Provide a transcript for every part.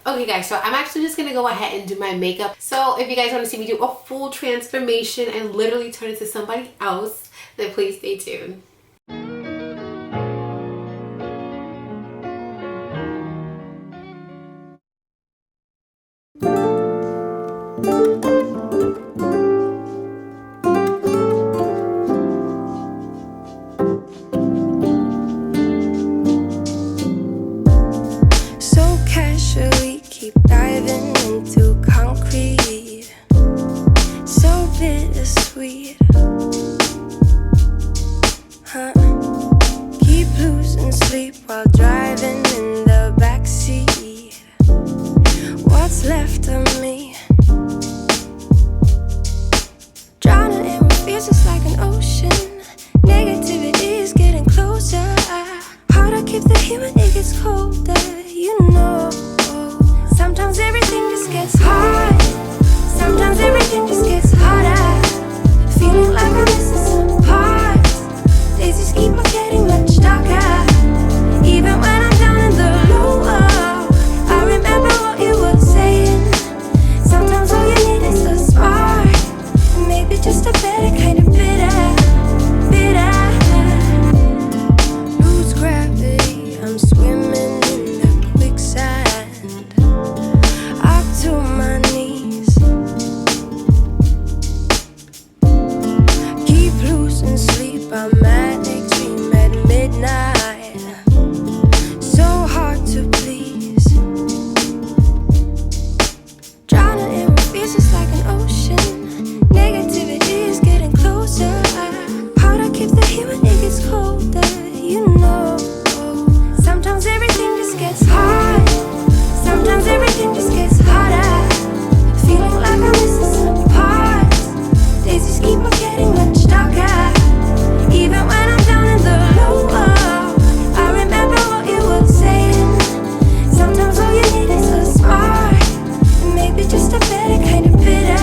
Okay guys, so I'm actually just gonna go ahead and do my makeup. So if you guys want to see me do a full transformation and literally turn into somebody else, then please stay tuned. So casually keep diving into concrete, so bittersweet, huh? Keep losing sleep while driving in the backseat. What's left of me? Drowning in what feels just like an ocean. Negativity is getting closer. Hard to keep the heat when it gets colder. You know, sometimes everything just gets hard. Sometimes everything just gets harder. Feeling like I'm missing some parts. Days just keep on getting much darker. Even when I'm down in the lower, I remember what you were saying. Sometimes all you need is a spark, and maybe just a better kind of bitter. Lose gravity, I'm swimming in the quicksand, up to my knees. Keep losing sleep, I'm manic dream at midnight. So hard to please. Drowning in what feels just like an ocean. Negativity is getting closer. Hard to keep the heat when it gets colder. You know, sometimes everything just gets hard. Sometimes everything just gets harder. Feeling like I'm missing some parts. Days just keep on getting much darker. Even when I'm down in the lower, I remember what you were saying. Sometimes all you need is a spark, and maybe just a better kind of bitter.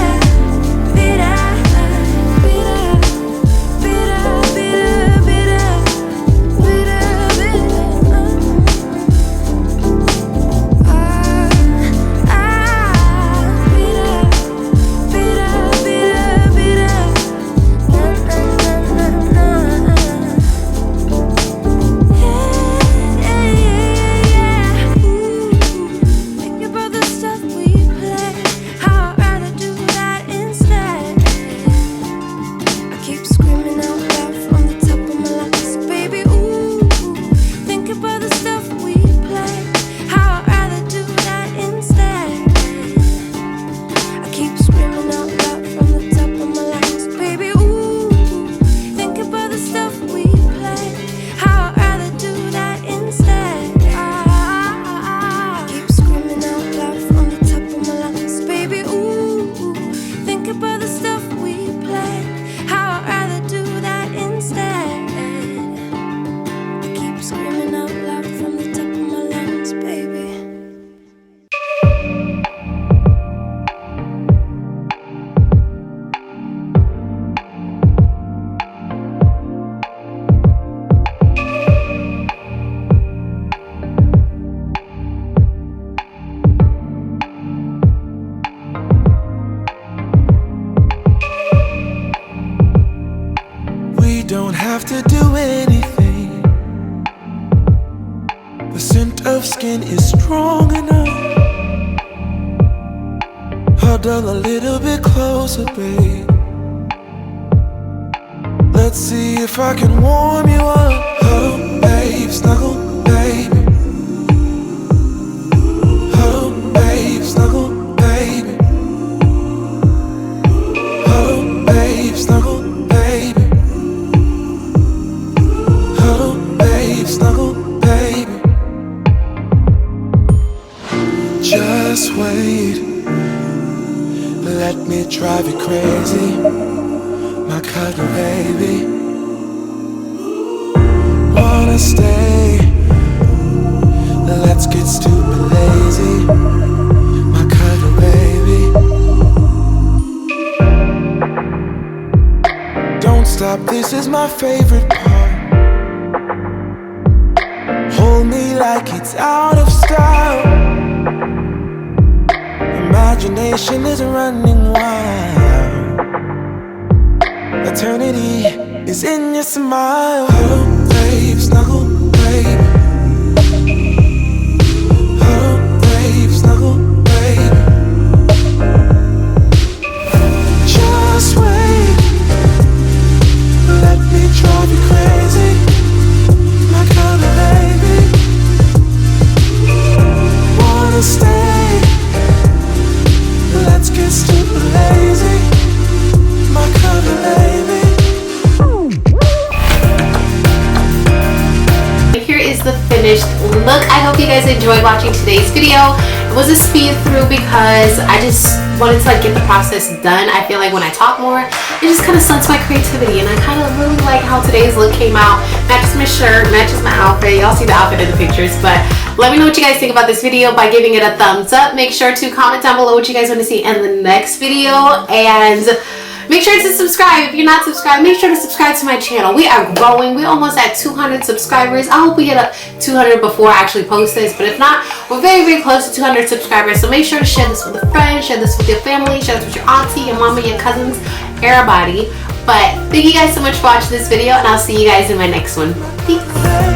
Don't have to do anything. The scent of skin is strong enough. Huddle a little bit closer, babe. Let's see if I can warm you up. Huddle, babe, snuggle, baby. Huddle, babe, snuggle, baby. Huddle, babe, snuggle, baby. Snuggle, baby. Just wait. Let me drive you crazy, my cuddle baby. Wanna stay? Let's get stupid lazy, my cuddle baby. Don't stop, this is my favorite part. Hold me like it's out of style. imagination is running wild. Eternity is in your smile. Huddle, babe, snuggle, babe. Huddle, babe, snuggle, babe. Just wait, let me drive you crazy, my kind of baby. Wanna stay, let's get stupid lazy, my kind of baby. Here is the finished look. I hope you guys enjoyed watching today's video. It was a speed through because I just wanted to like get the process done. I feel like when I talk more, it just kind of stunts my creativity, and I kind of really like how today's look came out. Matches my shirt, matches my outfit. Y'all see the outfit in the pictures, but let me know what you guys think about this video by giving it a thumbs up. Make sure to comment down below what you guys want to see in the next video, and make sure to subscribe. If you're not subscribed, make sure to subscribe to my channel. We are growing. We're almost at 200 subscribers. I hope we hit up 200 before I actually post this, but if not, we're very, very close to 200 subscribers. So make sure to share this with a friend, share this with your family, share this with your auntie, your mama, your cousins, everybody. But thank you guys so much for watching this video, and I'll see you guys in my next one. Peace.